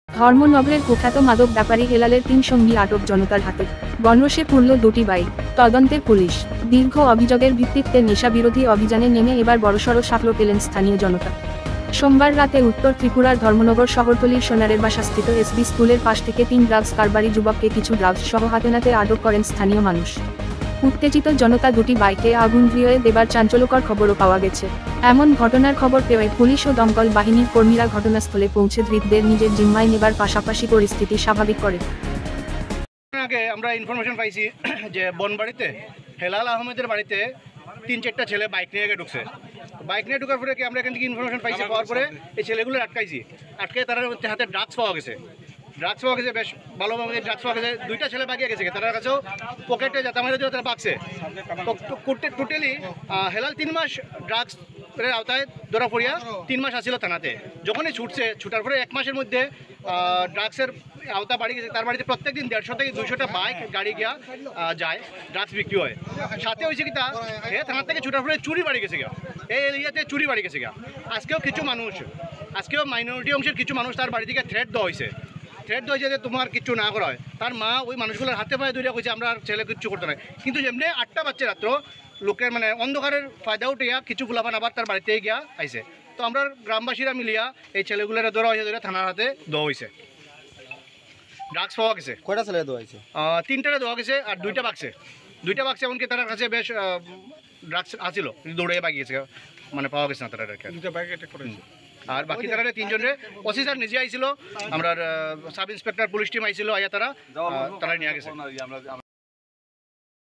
ধর্মনগরের কুখ্যাত মাদক ব্যাপারী হেলালের ৩ সঙ্গী আটক জনতার হাতে। গণরোষে পুরল ২টি বাইক। তদন্তে পুলিশ। দীর্ঘ অভিযোগের ভিত্তিতে নেশা বিরোধী অভিযানে নেমে এবার বড়সড় সাফল্য পেলেন স্থানীয় জনতা। সোমবার রাতে উত্তর ত্রিপুরার ধর্মনগর শহরতলির সোনারের বাসাস্থিত এসবি স্কুলের পাশ থেকে ৩ ড্রাগস কারবারি যুবককে কিছু ড্রাগস সহ হাতে নাতে আটক করেন স্থানীয় মানুষ। উত্তেজিত জনতা দুটি বাইকে আগুন ধরিয়ে দেবার চাঞ্চল্যকর খবরও পাওয়া গেছে। এমন ঘটনার খবর পেয়ে পুলিশ ও দমকল বাহিনীর কর্মীরা ঘটনাস্থলে পৌঁছে ধৃতদের নিজের জিম্মায় নেবার পাশাপাশি পরিস্থিতি স্বাভাবিক করে। আগে আমরা ইনফরমেশন পাইছি যে বনবাড়িতে হেলাল আহমেদের বাড়িতে ৩-৪টা ছেলে বাইক নিয়ে ঢুকছে। বাইক নিয়ে ঢুকার পরে কি আমরা এখান থেকে ইনফরমেশন পাইছি, পাওয়ার পরে এই ছেলেগুলো আটকে তারা হাতে ড্রাগস পাওয়া গেছে। বেশ ভালোভাবে ড্রাগস পাওয়া গেছে। 2টা ছেলে বাগিয়ে গেছে, তার কাছেও পকেটে যাতা মারে দিয়ে তারা পাকছে। টোটালি হেলাল 3 মাস ড্রাগস আওতায় ধরা পড়িয়া 3 মাস আসছিল থানাতে। যখনই ছুটার পরে 1 মাসের মধ্যে ড্রাগসের আওতা বাড়ি গেছে। তার বাড়িতে প্রত্যেকদিন 150 থেকে 200টা বাইক গাড়ি গিয়া যায়, ড্রাগস বিক্রি হয়। সাথে হয়েছে কি তা থানা থেকে ছুটার পরে চুরি বাড়ি গেছে গা, এই এরিয়াতে চুরি বাড়ি গেছে গা। আজকেও মাইনরিটি অংশের কিছু মানুষ তার বাড়ি থেকে থ্রেট দেওয়া হয়েছে যে তোমার কিচ্ছু না করা হয়। তার মা ওই মানুষগুলোর হাতে পায়ে ধরে কইছে আমরা ছেলে কিচ্ছু করতে নাই। কিন্তু যেমনি 8টা বাচ্চা রাত্র লোকের অন্ধকারের ফায়দা উঠিয়া কিছু ফুলাফান আবার তার বাড়িতে গিয়া আইছে। তো আমরা গ্রামবাসীরা মিলিয়া এই ছেলেগুলোর ধরা হয়েছে, ধরে থানার হাতে দেওয়া হয়েছে। ড্রাগস পাওয়া গেছে। কয়টা ছেলে দেওয়া হয়েছে? 3টারে দেওয়া গেছে আর 2টা বাক্সে এমনকি তার কাছে বেশ ড্রাগস আছিল, দৌড়ে বাগিয়েছে, পাওয়া গেছে না তারা। আর বাকি তারা 3 জনের অফিসার নিজে আইছিল, আমরা সাব ইন্সপেক্টর পুলিশ টিম আইছিল, আইয়া তারা নিয়ে গেছে।